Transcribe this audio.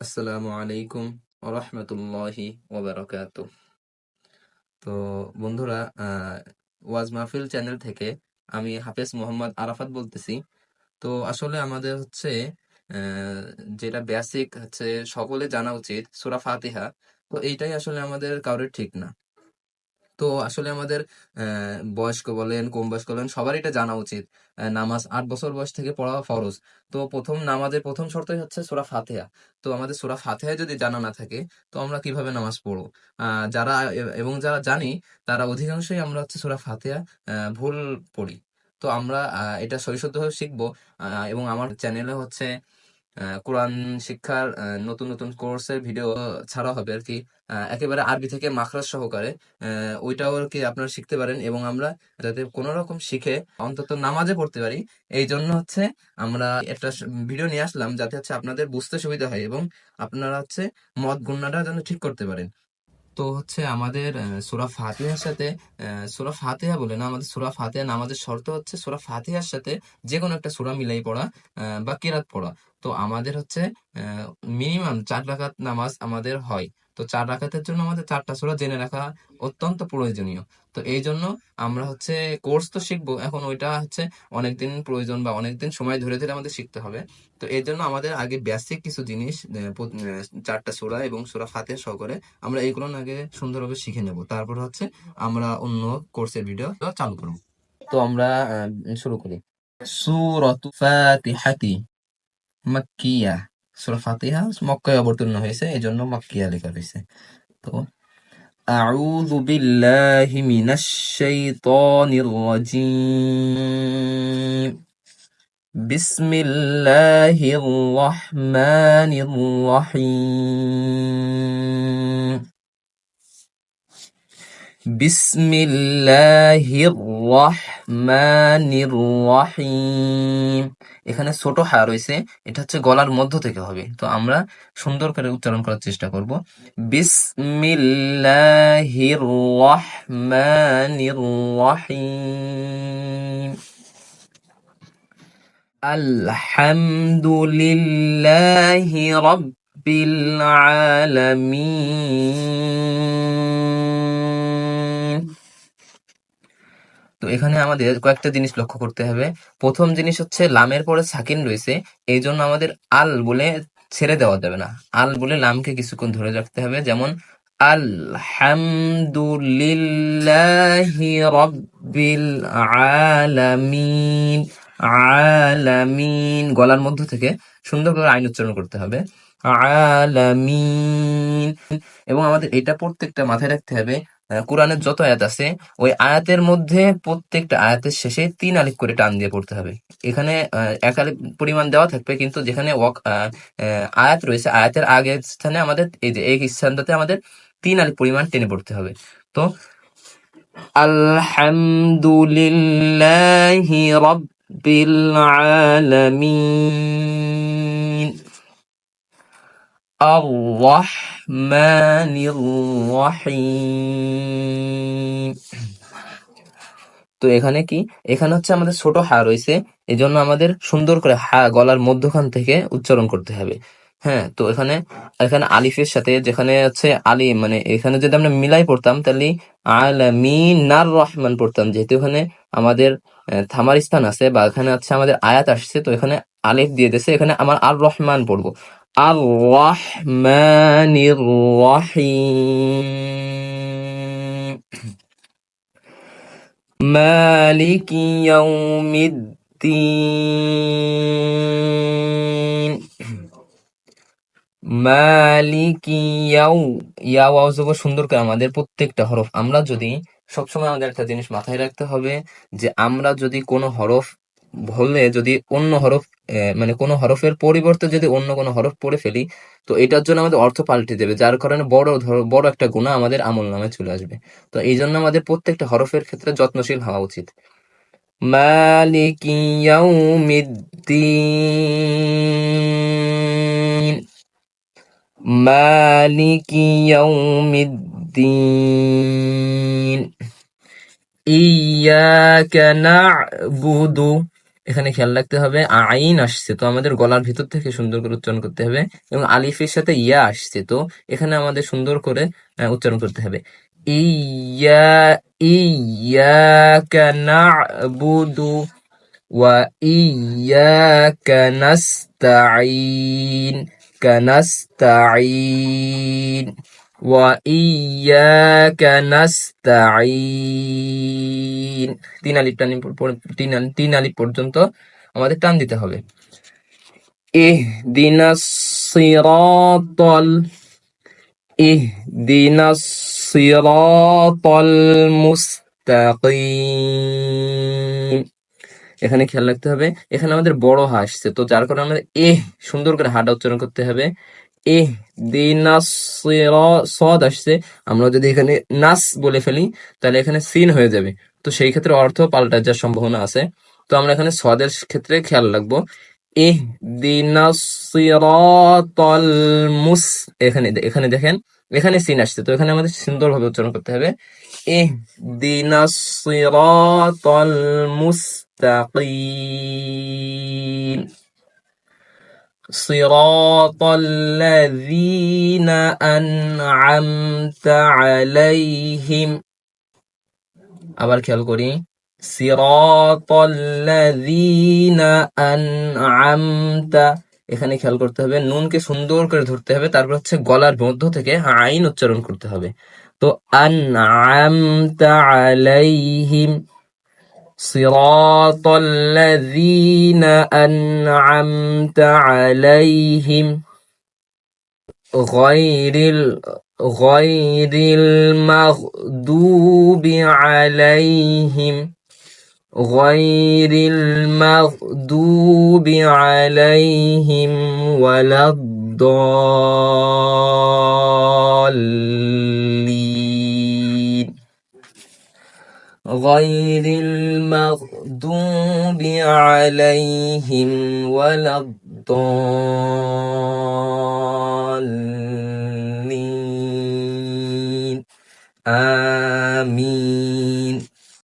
আসসালামু আলাইকুম ওরহমতুল্লাহি ওবারাকাতু। তো বন্ধুরা, ওয়াজ মাহফিল চ্যানেল থেকে আমি হাফেজ মোহাম্মদ আরাফাত বলতেছি। তো আসলে আমাদের হচ্ছে আহ, যেটা বেসিক হচ্ছে সকলে জানা উচিত সূরা ফাতিহা। তো এইটাই আসলে আমাদের কারোর ঠিক না। তো আসলে আমাদের বয়স্ক বলেন কম বয়স্ক বলেন সবারই এটা জানা উচিত। নামাজ 8 বছর বয়স থেকে পড়া ফরজ। তো নামাজের প্রথম শর্তই হচ্ছে সূরা ফাতিহা। তো আমাদের সূরা ফাতিহা যদি জানা না থাকে, তো আমরা কিভাবে নামাজ পড়বো? এবং যারা জানি তারা অধিকাংশই আমরা হচ্ছে সূরা ফাতিহা ভুল পড়ি। তো আমরা এটা সহিষ্ণুভাবে শিখবো। এবং আমার চ্যানেলে হচ্ছে কোরআন শিক্ষার নতুন নতুন কোর্সের ভিডিও ছাড়া হবে আর কি। একেবারে আরবি থেকে মাখরাজ সহকারে ওইটাও আর কি আপনারা শিখতে পারেন, এবং আমরা যাতে কোনো রকম শিখে অন্তত নামাজে পড়তে পারি। এই জন্য হচ্ছে আমরা একটা ভিডিও নিয়ে আসলাম, যাতে হচ্ছে আপনাদের বুঝতে সুবিধা হয় এবং আপনারা হচ্ছে মত গণনাটা যেন ঠিক করতে পারেন। তো হচ্ছে আমাদের সূরা ফাতিহার সাথে সূরা ফাতিহা বলে না, আমাদের সূরা ফাতিহা নামাজের শর্ত হচ্ছে সূরা ফাতিহার সাথে যে কোনো একটা সূরা মিলাই পড়া বা কিরাত পড়া। তো আমাদের হচ্ছে মিনিমাম 4 রাকাত নামাজ আমাদের হয়। তো 4 রাকাতের জন্য আমাদের 4টা সূরা জেনে রাখা অত্যন্ত প্রয়োজনীয়। তো এই জন্য আমরা হচ্ছে কোর্স তো শিখবো, এখন ওইটা হচ্ছে অনেকদিন প্রয়োজন বা অনেকদিন সময় ধরে ধরে আমাদের শিখতে হবে। তো এই জন্য আমাদের আগে বেসিক কিছু জিনিস 4টা সূরা এবং সূরা ফাতিহা সহকারে আমরা এইগুলো আগে সুন্দরভাবে শিখে নেব, তারপর হচ্ছে আমরা অন্য কোর্সের ভিডিও চালু করব। তো আমরা শুরু করি। সূরাতু ফাতিহাতি মাক্কিয়া। সূরা ফাতিহা মক্কায় অবতীর্ণ হয়েছে, এই জন্য মাক্কিয়া লেখা হয়েছে। তো আউযু বিল্লাহি মিনাশ শাইতানির রাজিম। বিসমিল্লাহির রহমানির রহিম। বিসমিল্লাহির রহমানির রহিম। এখানে ছোট হা রয়েছে, এটা হচ্ছে গলার মধ্য থেকে হবে। তো আমরা সুন্দর করে উচ্চারণ করার চেষ্টা করব। বিসমিল্লাহির রহমানির রহিম। আলহামদুলিল্লাহি রাব্বিল আলামিন। তো এখানে আমাদের কয়েকটা জিনিস লক্ষ্য করতে হবে। প্রথম জিনিস হচ্ছে লামের পরে সাকিন রয়েছে, এই জন্য আমাদের আল বলে ছেড়ে দেওয়া যাবে না। আল বলে লামকে কিছুক্ষণ ধরে রাখতে হবে, যেমন আলহামদুলিল্লাহি রাব্বিল আলামিন। আলামিন গলার মধ্য থেকে সুন্দর করে আইন উচ্চারণ করতে হবে, আলামিন। এবং আমাদের এটা প্রত্যেকটা মাথায় রাখতে হবে, কোরআনের যত আয়াত আছে ওই আয়াতের মধ্যে প্রত্যেকটা আয়াতের শেষে 3 আলিফ করে টান দিয়ে পড়তে হবে। এখানে 1 আলিফ পরিমাণ দেওয়া থাকবে, কিন্তু যেখানে আয়াত রয়েছে আয়াতের আগের স্থানে আমাদের এই যে এই স্থানটাতে আমাদের 3 আলিফ পরিমাণ টেনে পড়তে হবে। তো আলহামদুলিল্লাহি রাব্বিল আলামিন। আর রহমানির রহিম। তো এখানে কি, এখানে হচ্ছে আমাদের ছোট হা রয়েছে, এই জন্য আমাদের সুন্দর করে হা গলার মধ্যখান থেকে উচ্চারণ করতে হবে। হ্যাঁ, তো এখানে এখানে আলিফের সাথে যেখানে হচ্ছে আলি, মানে এখানে যদি আমরা মিলাই পড়তাম তাহলে আলামিনার রহমান পড়তাম, যেহেতু এখানে আমাদের থামার স্থান আছে বা এখানে হচ্ছে আমাদের আয়াত আসছে, তো এখানে আলিফ দিয়ে দিয়েছে, এখানে আমার আর রহমান পড়বো। আর রহমানির রহিম। مالك يوم الدين। মালিকি ইয়াউ। ইয়াও আওয়াজ দেবো সুন্দর করে। আমাদের প্রত্যেকটা হরফ আমরা যদি সবসময়, আমাদের একটা জিনিস মাথায় রাখতে হবে, যে আমরা যদি কোনো হরফ ভুলে যদি অন্য হরফ মানে কোনো হরফের পরিবর্তে যদি অন্য কোনো হরফ পড়ে ফেলি, তো এটার জন্য আমাদের অর্থ পাল্টে দেবে, যার কারণে বড় একটা গুনাহ আমাদের আমল নামে চলে আসবে। তো এই জন্য আমাদের প্রত্যেকটা হরফের ক্ষেত্রে যত্নশীল হওয়া উচিত। মালিকি ইয়াউমিদ্দিন। মালিকি ইয়াউমিদ্দিন। ইয়াকা না'বুদু। এখানে খেয়াল রাখতে হবে আইন আসছে, তো আমাদের গলার ভিতর থেকে সুন্দর করে উচ্চারণ করতে হবে। এবং আলিফের সাথে ইয়া আসছে, তো এখানে আমাদের সুন্দর করে উচ্চারণ করতে হবে। ইয়া ইয়াকা না'বুদু ওয়া ইয়াকা নাস্তাঈন, কানাস্তাঈন ওয়া ইয়াকা নাস্তাঈন। তিন আলিফ পর্যন্ত আমাদের টান দিতে হবে। ইহদিনাস সিরাতাল ইহদিনাস সিরাতাল মুস্তাকিম। এখানে খেয়াল রাখতে হবে, এখানে আমাদের বড় হা আসছে, তো যার কারণে আমাদের সুন্দর করে হাটা উচ্চারণ করতে হবে। দিনাস সদ আসছে, আমরা যদি এখানে নাস বলে ফেলি তাহলে এখানে সিন হয়ে যাবে, তো সেই ক্ষেত্রে অর্থ পাল্টা যাওয়ার সম্ভাবনা আছে। তো আমরা এখানে সদের ক্ষেত্রে খেয়াল রাখবো। দিনাস সিরাতাল মুস, এখানে এখানে দেখেন এখানে সিন আসছে, তো এখানে আমাদের সুন্দরভাবে উচ্চারণ করতে হবে। দিনাস সিরাতাল মুস্তাকিম, صراط الذين أنعمت عليهم। আবার খেয়াল করি, সিরাতাল্লাযীনা আনআমতা। এখানে খেয়াল করতে হবে নুনকে সুন্দর করে ধরতে হবে, তারপর হচ্ছে গলার মধ্য থেকে আইন উচ্চারণ করতে হবে। তো আনআমতা আলাইহিম, صراط الذين أنعمت عليهم غير المغضوب عليهم ولا الضالين غير المغضوب عليهم ولا الضالين آمين।